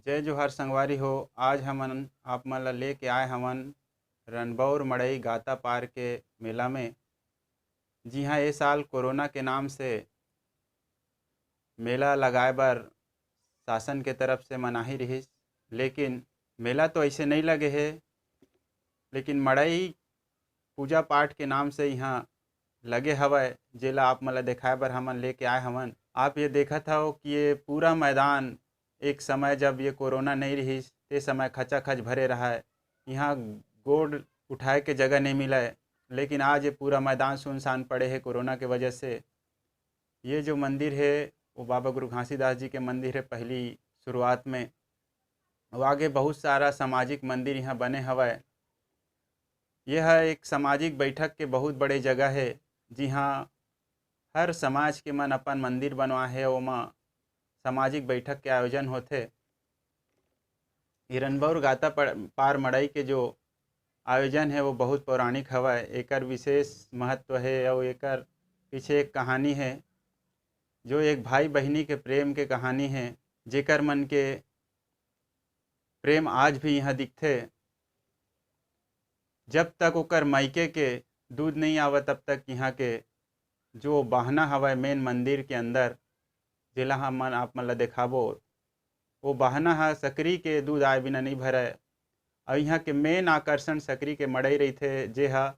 जय जोहार संगवारी हो। आज हमन आप मन ला लेके आए हमन रनबौर मड़ई गाता पार के मेला में। जी हाँ, ए साल कोरोना के नाम से मेला लगाए बर शासन के तरफ से मनाही रहिस। लेकिन मेला तो ऐसे नहीं लगे हे, लेकिन मड़ई पूजा पाठ के नाम से यहाँ लगे हवय, जेला आप मन ला दिखाए बर हमन लेके आए हवन। आप ये देखत हव कि ये पूरा मैदान एक समय जब ये कोरोना नहीं रहिस ते समय खचाखच भरे रहा है। यहाँ गोड़ उठाए के जगह नहीं मिला है, लेकिन आज ये पूरा मैदान सुनसान पड़े है कोरोना के वजह से। ये जो मंदिर है वो बाबा गुरु घासीदास जी के मंदिर है पहली शुरुआत में। और आगे बहुत सारा सामाजिक मंदिर यहाँ बने हवय। यह एक सामाजिक बैठक के बहुत बड़े जगह है, जी हाँ। हर समाज के मन अपन मंदिर बनवाए हे, ओमा सामाजिक बैठक के आयोजन होथे। हिरनबौर गाता पार मड़ई के जो आयोजन है वो बहुत पौराणिक हवय। एकर विशेष महत्व है और एकर पीछे एक कहानी है, जो एक भाई बहिनी के प्रेम के कहानी है, जेकर मन के प्रेम आज भी यहाँ दिखथे। जब तक ओकर मायके के दूध नहीं आवत तब तक यहाँ के जो बहना हवय मेन मंदिर के अंदर, जेला हमन आप मन ला देखाबो, वो बहना ह सकरी के दूध आए बिना नहीं भरय। और यहाँ के मेन आकर्षण सकरी के मड़ई रहिथे, जे ह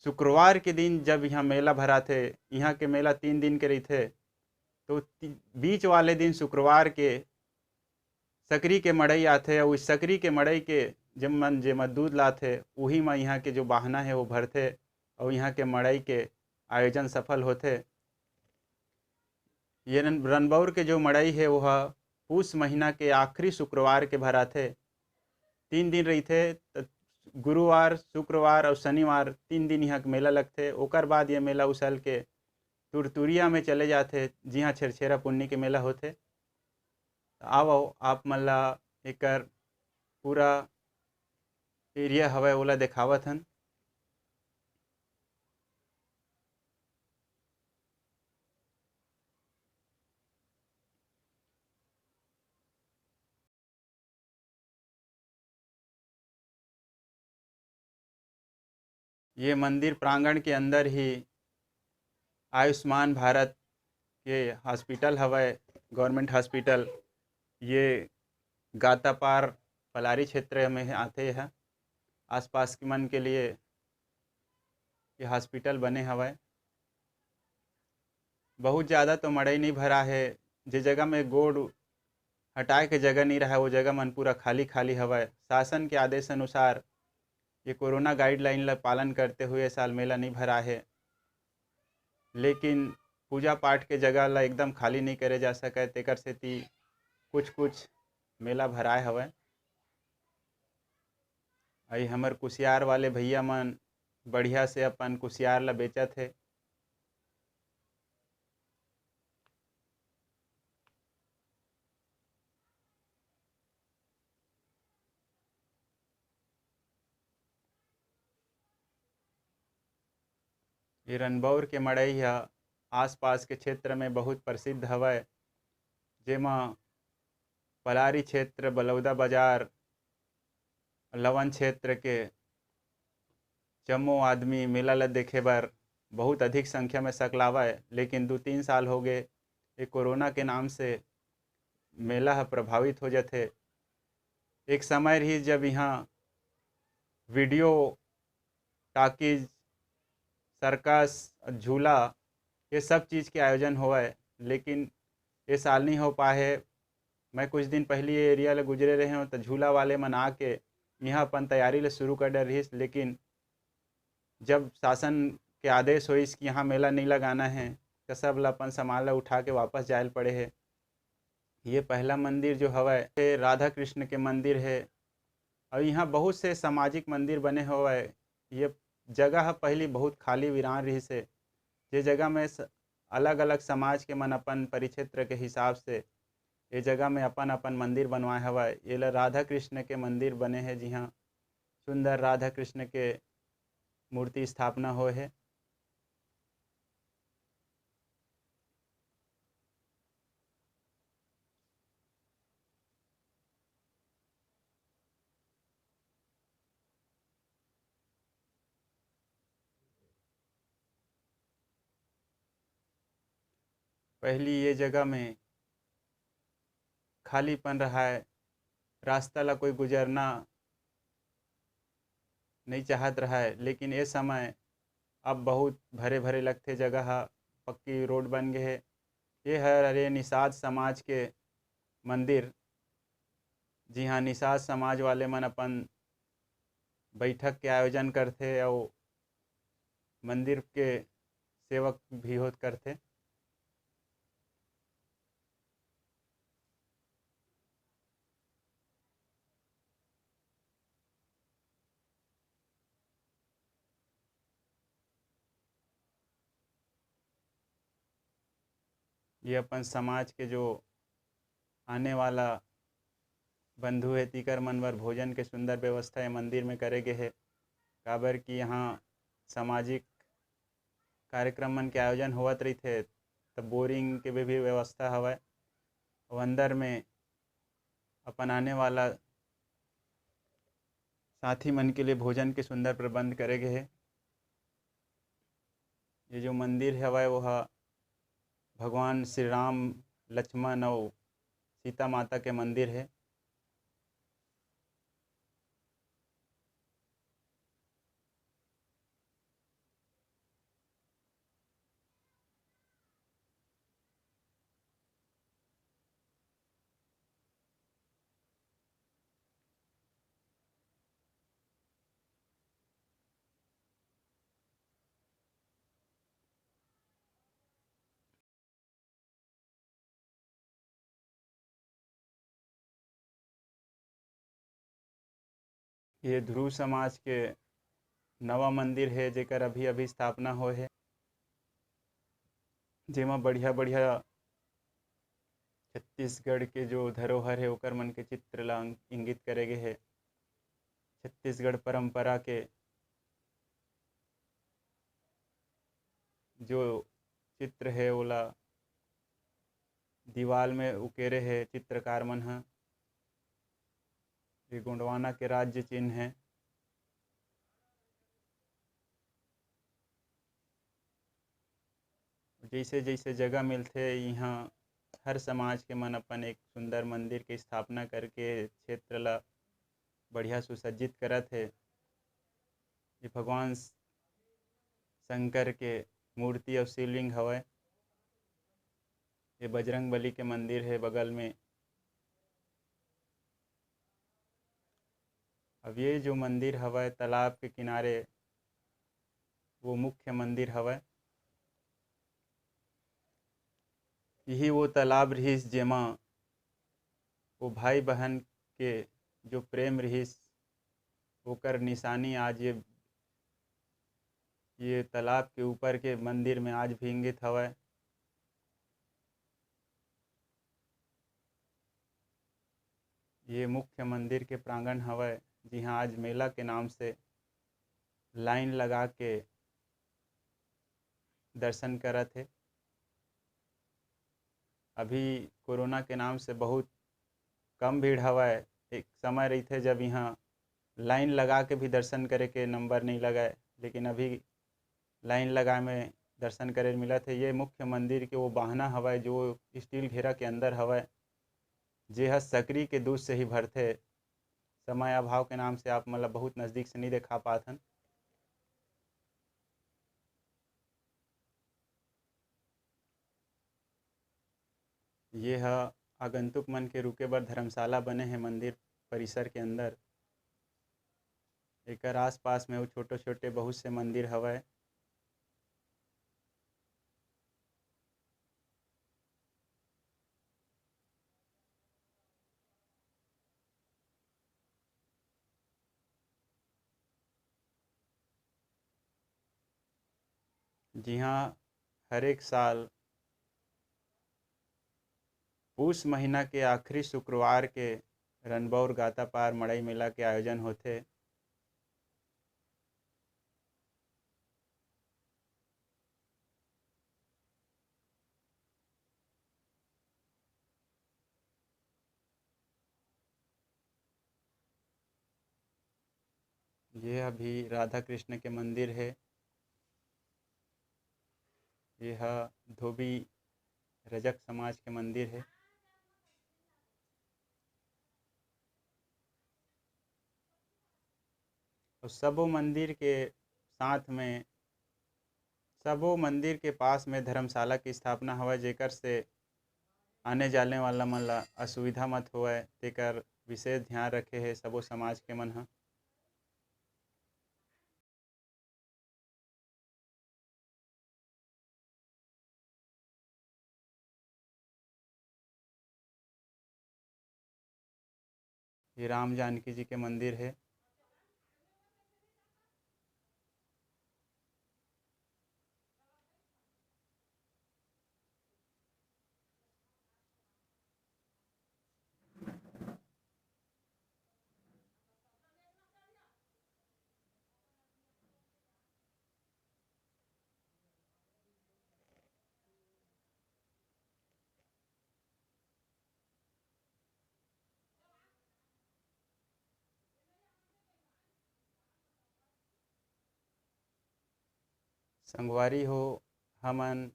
शुक्रवार के दिन जब यहाँ मेला भराथे। यहाँ के मेला 3 दिन के रहिथे, तो बीच वाले दिन शुक्रवार के सकरी के मड़ई आथे और उस सकरी के मड़ई के जेमा दूध लाथे उही में यहाँ के जो बहाना है वो भरथे और यहाँ के मड़ई के आयोजन सफल होथे। ये रनबौर के जो मड़ई है वो पूस महीना के आखिरी शुक्रवार के भराथे। 3 दिन रहिथे, गुरुवार शुक्रवार और शनिवार 3 दिन यहाँ के मेला लगथे। ओकर बाद ये मेला उसल के तुरतुरिया में चले जाते, जी हाँ, छेरछेरा पुन्नी के मेला होथे। आओ आप मन ला एकर पूरा एरिया हवय ओला देखावत हन। ये मंदिर प्रांगण के अंदर ही आयुष्मान भारत के हॉस्पिटल हवय, गवर्नमेंट हॉस्पिटल। ये गातापार पलारी क्षेत्र में आते हैं। आसपास के मन के लिए ये हॉस्पिटल बने हवय। बहुत ज़्यादा तो मड़ई नहीं भरा है। जे जगह में गोड़ हटाए के जगह नहीं रहा वो जगह मन पूरा खाली खाली हवय। शासन के आदेश अनुसार ये कोरोना गाइडलाइन ला पालन करते हुए साल मेला नहीं भरा है, लेकिन पूजा पाठ के जगह ला एकदम खाली नहीं करे जा सके, तेकर सेती कुछ कुछ मेला भराए हवय। अई हमर कुसियार वाले भैया मन बढ़िया से अपन कुसियार ला बेचत हे। ये रनबौर के मड़ई ह आसपास के क्षेत्र में बहुत प्रसिद्ध हवय, जेमा पलारी क्षेत्र, बलौदा बाजार, लवन क्षेत्र के जम्मो आदमी मेला ला देखे बर बहुत अधिक संख्या में सकलावय। लेकिन 2-3 साल हो गए ये कोरोना के नाम से मेला ह प्रभावित हो जाथे। एक समय रही जब यहाँ वीडियो टॉकीज, सर्कस, झूला, ये सब चीज़ के आयोजन होवय, लेकिन ये साल नहीं हो पाए है। मैं कुछ दिन पहले ये एरिया ले गुजरे रहे हूँ तो झूला वाले मन आके यहाँ अपन तैयारी ले शुरू कर डर रहिस, लेकिन जब शासन के आदेश होइस कि यहाँ मेला नहीं लगाना है तो सब ला अपन सामान ला उठा के वापस जाए पड़े है। ये पहला मंदिर जो हवय ये राधा कृष्ण के मंदिर है और यहाँ बहुत से सामाजिक मंदिर बने हवय। ये जगह पहली बहुत खाली वीरान रहिस है, जे जगह में अलग अलग समाज के मन अपन परिक्षेत्र के हिसाब से ये जगह में अपन अपन मंदिर बनवाए हवय। ये ला राधा कृष्ण के मंदिर बने हैं, जी हाँ, सुंदर राधा कृष्ण के मूर्ति स्थापना होए है। पहली ये जगह में खालीपन रहा है, रास्ता ला कोई गुजरना नहीं चाहत रहा है, लेकिन ये समय अब बहुत भरे भरे लगथे जगह ह, पक्की रोड बन गए है। ये हर अरे निषाद समाज के मंदिर, जी हाँ, निषाद समाज वाले मन अपन बैठक के आयोजन करथे और मंदिर के सेवक भी होत करथे। ये अपन समाज के जो आने वाला बंधु हे तिकर मन बर भोजन के सुंदर व्यवस्था ये मंदिर में करे गे हे। काबर कि यहाँ सामाजिक कार्यक्रम मन के आयोजन होवत रहिथे, तब बोरिंग के भी व्यवस्था हवय और अंदर में अपन आने वाला साथी मन के लिए भोजन के सुंदर प्रबंध करे गे हे। ये जो मंदिर हवय वो ह भगवान श्री राम, लक्ष्मण और सीता माता के मंदिर है। ये ध्रुव समाज के नवा मंदिर है, जेकर अभी अभी स्थापना होए हे, जेमा बढ़िया बढ़िया छत्तीसगढ़ के जो धरोहर है ओकर मन के चित्र ला इंगित करे गे हे। छत्तीसगढ़ परंपरा के जो चित्र है ओला दीवाल में उकेरे है चित्रकार मन ह। ये गोंडवाना के राज्य चिन्ह है। जैसे जैसे जगह मिलथे इहाँ हर समाज के मन अपन एक सुंदर मंदिर के स्थापना करके क्षेत्र ला बढ़िया सुसज्जित करत हे। ये भगवान शंकर के मूर्ति और शिवलिंग हवय। ये बजरंगबली के मंदिर है बगल में। अब ये जो मंदिर हवय तालाब के किनारे, वो मुख्य मंदिर हवय। यही वो तालाब रहिस जेमा वो भाई बहन के जो प्रेम रहिस ओकर निशानी आज ये तालाब के ऊपर के मंदिर में आज भी इंगित हवय। ये मुख्य मंदिर के प्रांगण हवय, जिहाँ आज मेला के नाम से लाइन लगा के दर्शन करत हे। अभी कोरोना के नाम से बहुत कम भीड़ हवय। एक समय रहिथे जब यहाँ लाइन लगा के भी दर्शन करे के नंबर नहीं लगाए, लेकिन अभी लाइन लगाए में दर्शन करे मिलत है। ये मुख्य मंदिर के वो बाहना हवय जो स्टील घेरा के अंदर हवय, जे ह सकरी के दूध से ही भरथे। समय अभाव के नाम से आप मतलब बहुत नज़दीक से नहीं देखा पाथन। ये ह आगंतुक मन के रुके बर धर्मशाला बने हैं मंदिर परिसर के अंदर। एकर आस-पास में अउ छोटे-छोटे बहुत से मंदिर हवय। जिहाँ हर एक साल पुष महीना के आखिरी शुक्रवार के रनबौर गातापार मड़ई मेला के आयोजन होथे। ये अभी राधा कृष्ण के मंदिर है। यह धोबी रजक समाज के मंदिर है। और सबो मंदिर के साथ में सबो मंदिर के पास में धर्मशाला की स्थापना हवय, जेकर से आने जाने वाला मन ला असुविधा मत होवय, तेकर विशेष ध्यान रखे हे सबो समाज के मन ह। ये राम जानकी जी के मंदिर है। संगवारी हो, हमन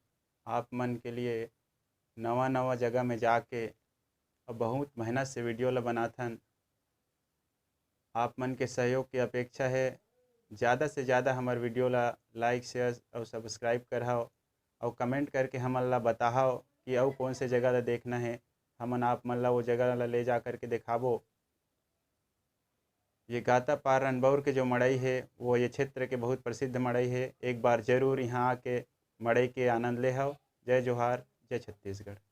आप मन के लिए नवा नवा जगह में जाके और बहुत मेहनत से वीडियो ला बनाथन। आप मन के सहयोग की अपेक्षा है। ज़्यादा से ज़्यादा हमार वीडियो ला लाइक शेयर और सब्सक्राइब करहव और कमेंट करके हमन ला बताहव कि अउ कौन से जगह ला देखना है। हमन आप मन ला वो जगह ला ले जा करके दिखाबो। ये गाता पार रनबौर के जो मड़ई है वो ये क्षेत्र के बहुत प्रसिद्ध मड़ई है। एक बार जरूर यहाँ आके मड़ई के आनंद ले हव। जय जोहार, जय छत्तीसगढ़।